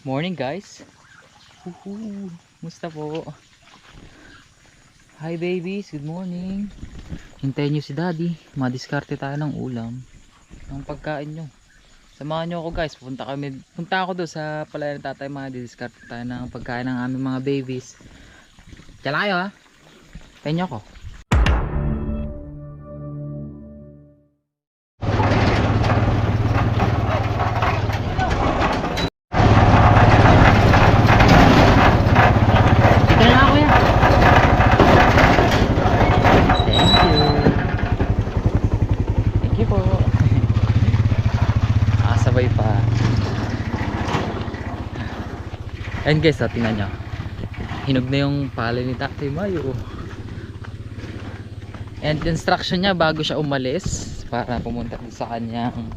Morning guys. Musta po? Hi babies, good morning. Hintayin nyo si daddy. Madiskarte tayo ng ulam. Ng pagkain nyo. Samahan nyo ako guys. Punta ako doon sa palayan ng tatay. Madiskarte tayo ng pagkain ng aming mga babies. Tiyala kayo ha. Hintayin nyo ako. Sabay pa. Ayan guys, tingnan nyo. Hinog na yung palay ni Tatay Mayo. And instruction niya bago siya umalis para pumunta sa kanyang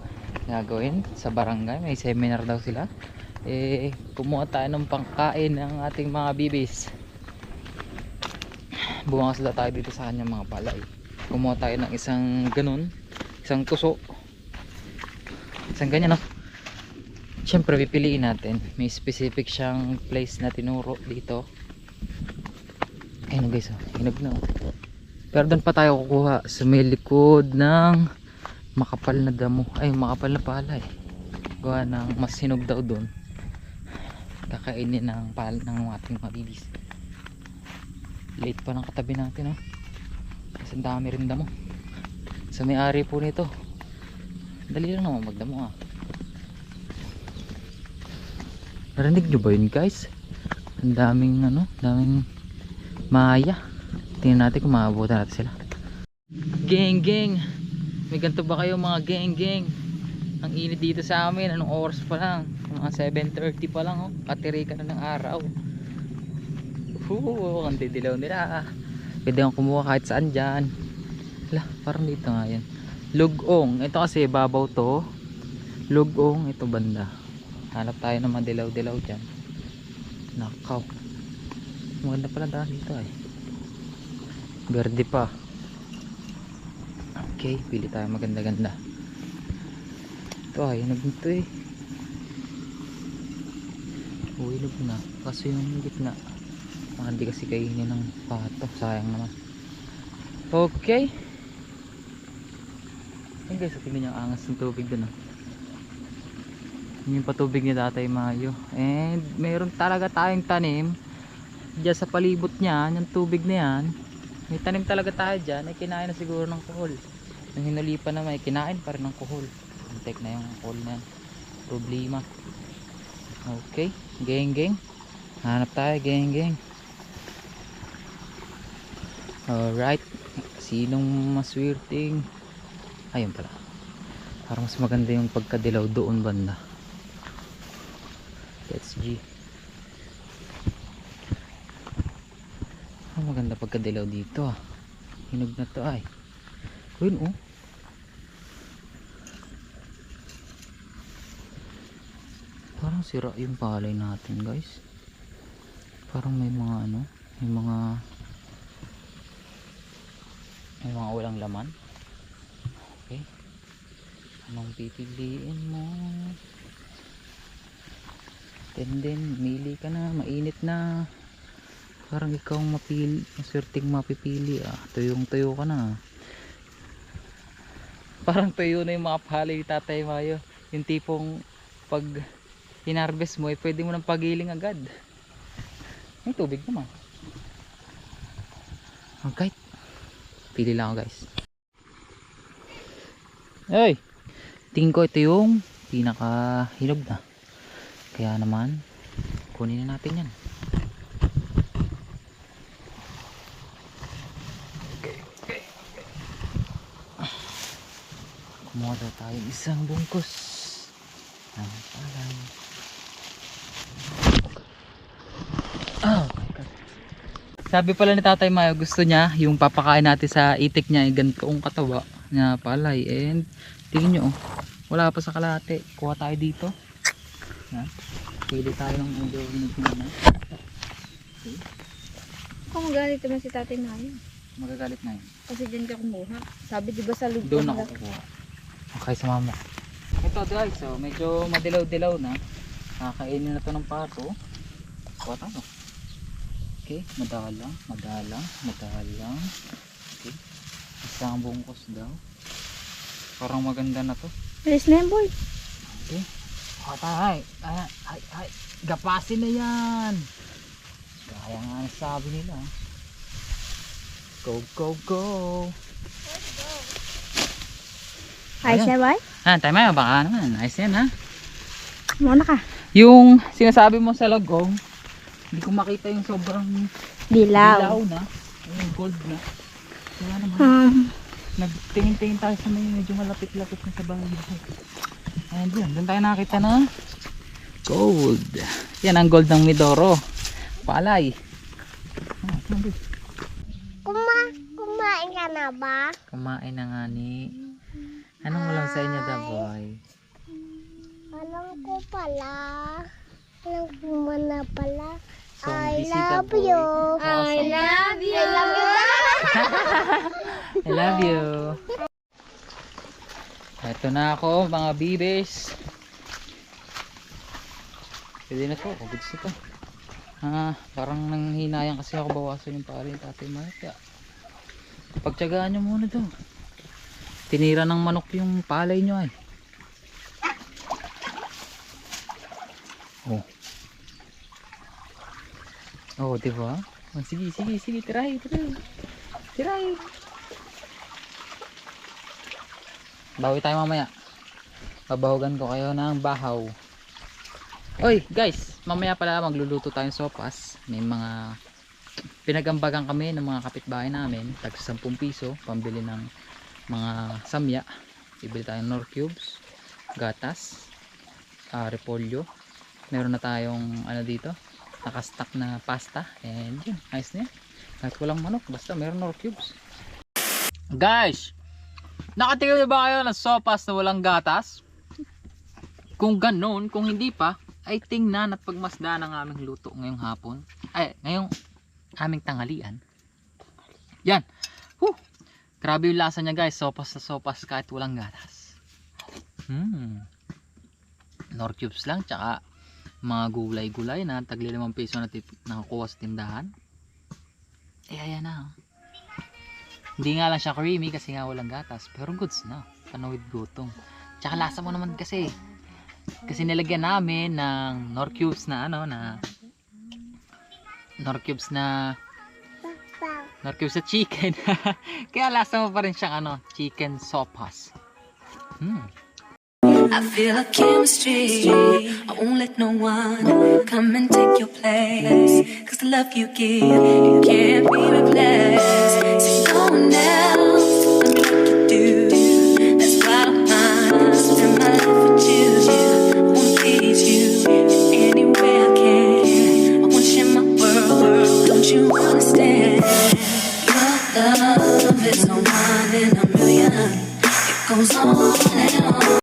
gagawin sa barangay. May seminar daw sila. Kumuha tayo ng pangkain ng ating mga bibis. Bumangas na tayo dito sa kanyang mga palay. Kumuha tayo ng isang ganun, isang tuso. Isang ganyan, no? Siyempre pipiliin natin. May specific siyang place na tinuro dito. Ayun guys, oh. Hinog na, oh. Pero doon pa tayo kukuha sa may likod ng makapal na damo. Ay, makapal na palay. Gawa ng mas hinog daw doon. Kakainin ng palay ng ating mga bibis. Late pa ng katabi natin, oh. Kasi ang dami rin damo. Sa may-ari po nito. Dali lang naman magdamo, ah. Narinig nyo ba yun guys? Ang daming daming maya. Tingnan natin kung maabutan natin sila. Geng. May ganito ba kayo mga geng? Ang init dito sa amin. Anong oras pa lang? Mga 7:30 pa lang, oh. Katirikan na ng araw. Ang didilaw nila. Pwede kang kumuha kahit saan dyan. Hala, parang dito nga yan. Lugong. Ito kasi babaw to. Lugong. Ito banda. Hanap tayo ng mga dilaw-dilaw dyan. Nakaw. Maganda pala dahil dito ay. Verde pa. Okay, pili tayo maganda-ganda. Ito ay, nagmito eh. Uwilog na. Kaso yung gitna. Hindi kasi kainin ng pato. Sayang naman. Okay. Ayun guys, tingnan nyo ang angas ng tubig dun, oh. Yung patubig ni Tatay Mayo. And meron talaga tayong tanim diyan sa palibot niya, yung tubig na yan. May tanim talaga tayo dyan. Ay kinain na siguro ng kuhol. Nung hinuli pa na may kinain pa rin ng kuhol. Antek na yung kuhol na yan. Problema. Okay, geng. Hanap tayo, geng. Alright. Sinong maswerteng? Ayun pala. Parang mas maganda yung pagkadilaw doon banda. That's G. Maganda pagkadilaw dito, ah. Hinog na to ay. Ayun, oh. Parang sira yung palay natin guys. Parang may mga may mga walang laman. Okay. Anong pipiliin mo? Then mili ka na, mainit na. Parang ikaw maswerteng mapipili, ah. Tuyong-tuyo ka na. Parang tuyo na yung mga palay ni Tatay Mayo. Yung tipong pag hinarvest mo, pwede mo nang pagiling agad. May tubig naman. Okay. Pili lang ako guys. Hey! Tingin ko ito yung pinaka hinog na. Kaya naman kunin na natin yan. Okay. Kumuha daw tayo isang bungkus ng palay. Oh my God. Sabi pala ni Tatay Mayo, gusto niya yung papakain natin sa itik niya ay ganitoong kataba na palay. And tingin nyo, oh, wala pa sa kalahati. Kuha tayo dito. Yan. Pili tayo ng medyo hinag-hinag. Okay. Kung magalit naman si Tatay Mayo. Magagalit na yun. Kasi dyan ka kumuha. Sabi diba sa loob Doon ako kukuha. Okay, sa mama. Ito guys, so medyo madilaw-dilaw na. Nakakainin na to ng pato. Kuha tayo. Okay, madalang. Okay. Isang bungkus daw. Parang maganda na to. Alis na yan, boy. Okay. Kuha tayo. Ay. Gapasin na yan. Gaya nga ang sabi nila. Go. Ayos na, boy? Tayo mayo. Baka naman. Ayos yan ha. Muna ka. Yung sinasabi mo sa lagong, hindi ko makita yung sobrang Dilaw. na. Yung gold na. Kaya naman. Nagtingin-tingin tayo sa medyo malapit-lapit na sa bangin. Ayan doon tayo nakita na gold. Yan ang gold ng Mindoro. Palay. Kumain ka na ba? Kumain na nga ni. Anong ulam sa inyo, Daboy? Alam ko pala. Alam ko na pala. I love you. I love you. I love you. Ito na ako, mga bibis. Pwede na to. Goods na to. Parang nanghinayang kasi ako bawasan yung pala yung Tatay Mike. Kaya pagtyagaan nyo muna to. Tinira ng manok yung palay nyo ay. Oh, diba? Sige, try. Bawi tayo mamaya. Babahugan ko kayo ng bahaw. Oy, guys, mamaya pala magluluto tayong sopas. May mga pinagambagan kami ng mga kapitbahay namin, tag 10 piso, pambili ng mga samya. Bibili tayong nor cubes, gatas, repolyo. Meron na tayong ano dito, nakastack na pasta, and yun, ayos na yan. Kahit walang manok, basta meron nor cubes. Guys, nakatikim na ba kayo ng sopas na walang gatas? Kung ganun, kung hindi pa, ay tingnan at pagmasdan ang aming luto ngayong hapon. Ay, ngayong aming tanghalian. Yan. Grabe yung lasa niya, guys. Sopas na sopas kahit walang gatas. Nor cubes lang, tsaka mga gulay-gulay na tagli 5 piso na nakakuha sa tindahan. Ayan na. Hindi nga lang siya creamy kasi nga walang gatas, pero goods na. Panawid gutong. Tsaka lasa mo naman kasi nilagyan namin ng nor cubes na nor cubes na chicken. Kaya lasa mo pa rin siyang chicken sopas. I feel a chemistry. I won't let no one come and take your place. Cause the love you give, it can't be replaced. So no one else can do what you do. That's why I spend my life with you. I wanna please you in any way I can. I wanna share my world. Don't you understand? Your love is a one in a million. It goes on and on.